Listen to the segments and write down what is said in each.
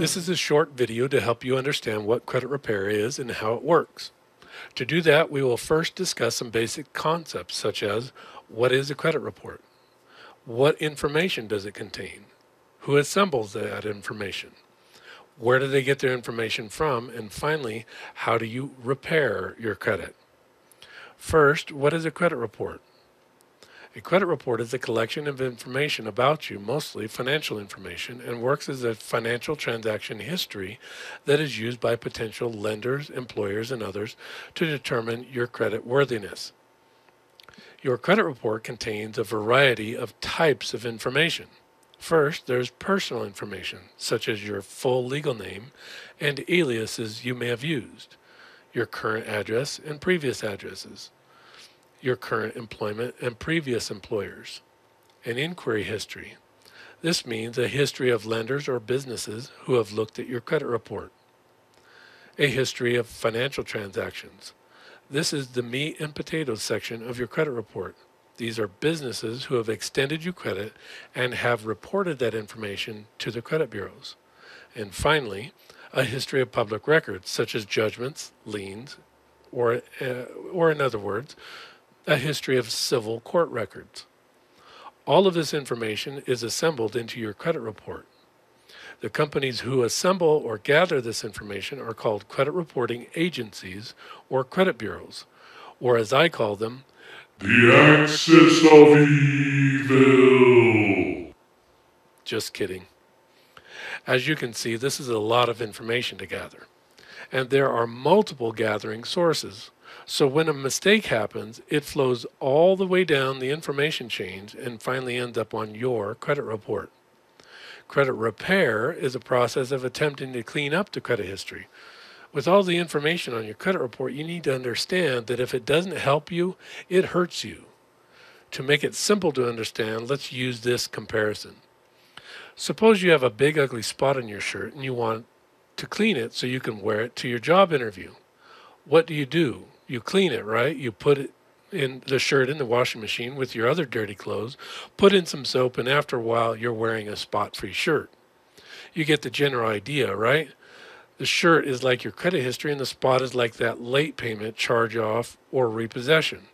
This is a short video to help you understand what credit repair is and how it works. To do that, we will first discuss some basic concepts such as what is a credit report? What information does it contain? Who assembles that information? Where do they get their information from? And finally, how do you repair your credit? First, what is a credit report? A credit report is a collection of information about you, mostly financial information, and works as a financial transaction history that is used by potential lenders, employers, and others to determine your credit worthiness. Your credit report contains a variety of types of information. First, there's personal information, such as your full legal name and aliases you may have used, your current address and previous addresses, your current employment and previous employers, an inquiry history. This means a history of lenders or businesses who have looked at your credit report. A history of financial transactions. This is the meat and potatoes section of your credit report. These are businesses who have extended you credit and have reported that information to the credit bureaus. And finally, a history of public records, such as judgments, liens, or in other words, a history of civil court records. All of this information is assembled into your credit report. The companies who assemble or gather this information are called credit reporting agencies or credit bureaus, or as I call them, the axis of evil. Just kidding. As you can see, this is a lot of information to gather, and there are multiple gathering sources. So when a mistake happens, it flows all the way down the information chain and finally ends up on your credit report. Credit repair is a process of attempting to clean up the credit history. With all the information on your credit report, you need to understand that if it doesn't help you, it hurts you. To make it simple to understand, let's use this comparison. Suppose you have a big ugly spot on your shirt and you want to clean it so you can wear it to your job interview. What do? You clean it, right? You put it in the shirt in the washing machine with your other dirty clothes, put in some soap, and after a while you're wearing a spot-free shirt. You get the general idea, right? The shirt is like your credit history and the spot is like that late payment, charge-off, or repossession.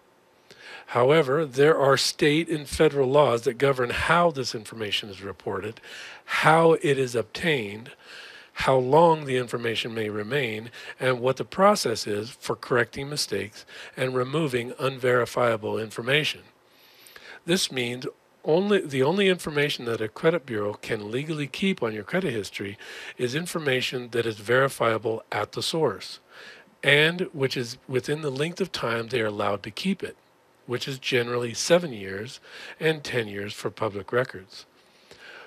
However, there are state and federal laws that govern how this information is reported, how it is obtained, how long the information may remain, and what the process is for correcting mistakes and removing unverifiable information. This means the only information that a credit bureau can legally keep on your credit history is information that is verifiable at the source, and which is within the length of time they are allowed to keep it, which is generally 7 years and 10 years for public records.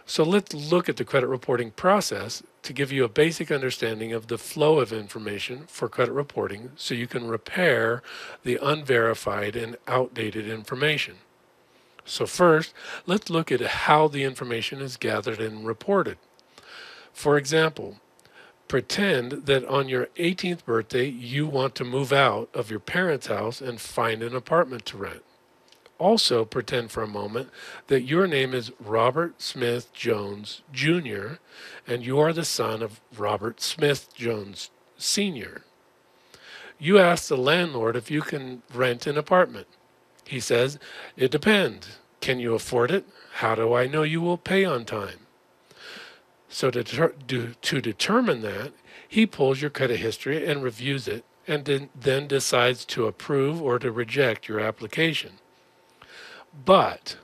So let's look at the credit reporting process to give you a basic understanding of the flow of information for credit reporting so you can repair the unverified and outdated information. So first, let's look at how the information is gathered and reported. For example, pretend that on your 18th birthday you want to move out of your parents' house and find an apartment to rent. Also, pretend for a moment that your name is Robert Smith Jones Jr. and you are the son of Robert Smith Jones Sr. You ask the landlord if you can rent an apartment. He says, "It depends. Can you afford it? How do I know you will pay on time?" So to determine that, he pulls your credit history and reviews it and then decides to approve or to reject your application. But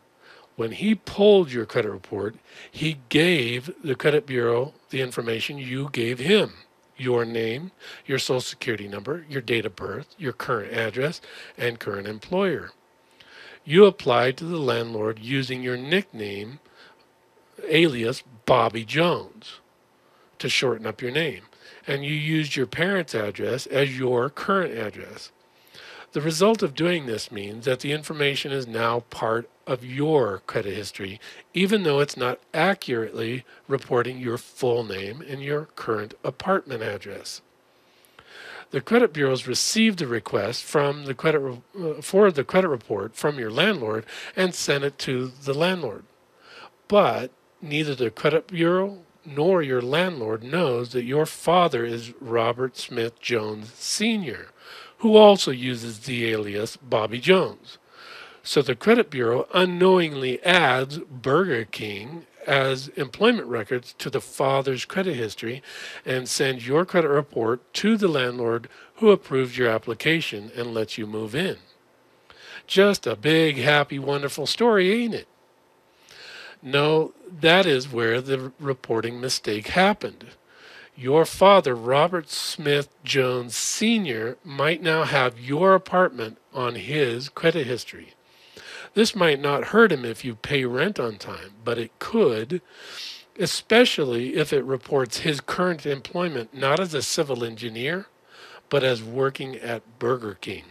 when he pulled your credit report, he gave the credit bureau the information you gave him: your name, your social security number, your date of birth, your current address, and current employer. You applied to the landlord using your nickname, alias Bobby Jones, to shorten up your name, and you used your parents' address as your current address. The result of doing this means that the information is now part of your credit history, even though it's not accurately reporting your full name and your current apartment address. The credit bureaus receive the request from the for the credit report from your landlord and send it to the landlord. But neither the credit bureau nor your landlord knows that your father is Robert Smith Jones Sr., who also uses the alias Bobby Jones. So the credit bureau unknowingly adds Burger King as employment records to the father's credit history and sends your credit report to the landlord who approves your application and lets you move in. Just a big, happy, wonderful story, ain't it? No, that is where the reporting mistake happened. Your father, Robert Smith Jones Sr., might now have your apartment on his credit history. This might not hurt him if you pay rent on time, but it could, especially if it reports his current employment not as a civil engineer, but as working at Burger King.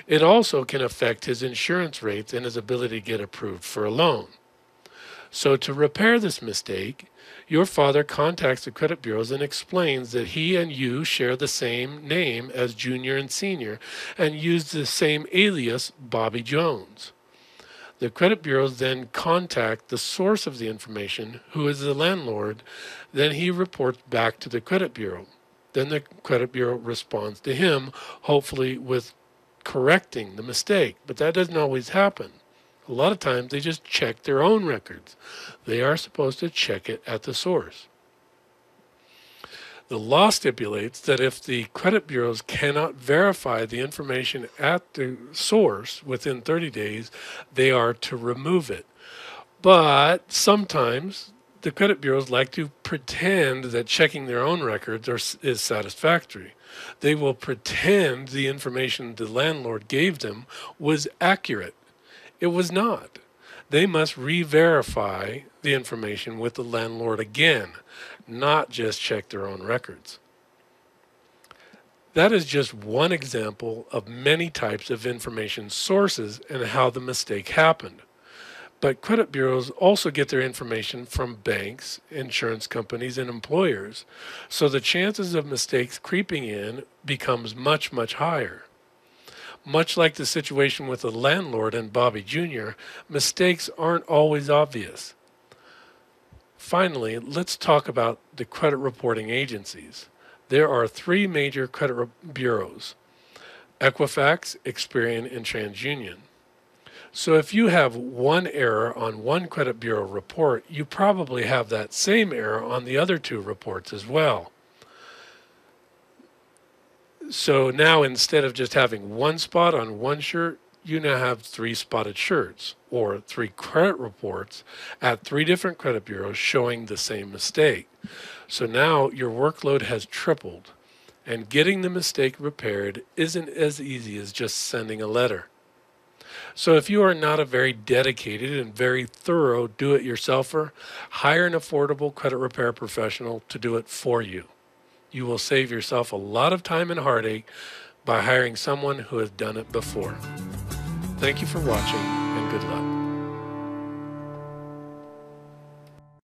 It also can affect his insurance rates and his ability to get approved for a loan. So, to repair this mistake, your father contacts the credit bureaus and explains that he and you share the same name as Junior and Senior and use the same alias, Bobby Jones. The credit bureaus then contact the source of the information, who is the landlord. Then he reports back to the credit bureau. Then the credit bureau responds to him, hopefully with correcting the mistake. But that doesn't always happen. A lot of times they just check their own records. They are supposed to check it at the source. The law stipulates that if the credit bureaus cannot verify the information at the source within 30 days, they are to remove it. But sometimes the credit bureaus like to pretend that checking their own records is satisfactory. They will pretend the information the landlord gave them was accurate. It was not. They must re-verify the information with the landlord again, not just check their own records. That is just one example of many types of information sources and how the mistake happened. But credit bureaus also get their information from banks, insurance companies, and employers, so the chances of mistakes creeping in becomes much, much higher. Much like the situation with the landlord and Bobby Jr., mistakes aren't always obvious. Finally, let's talk about the credit reporting agencies. There are three major credit bureaus: Equifax, Experian, and TransUnion. So if you have one error on one credit bureau report, you probably have that same error on the other two reports as well. So now instead of just having one spot on one shirt, you now have three spotted shirts or three credit reports at three different credit bureaus showing the same mistake. So now your workload has tripled, and getting the mistake repaired isn't as easy as just sending a letter. So if you are not a very dedicated and very thorough do-it-yourselfer, hire an affordable credit repair professional to do it for you. You will save yourself a lot of time and heartache by hiring someone who has done it before. Thank you for watching, and good luck.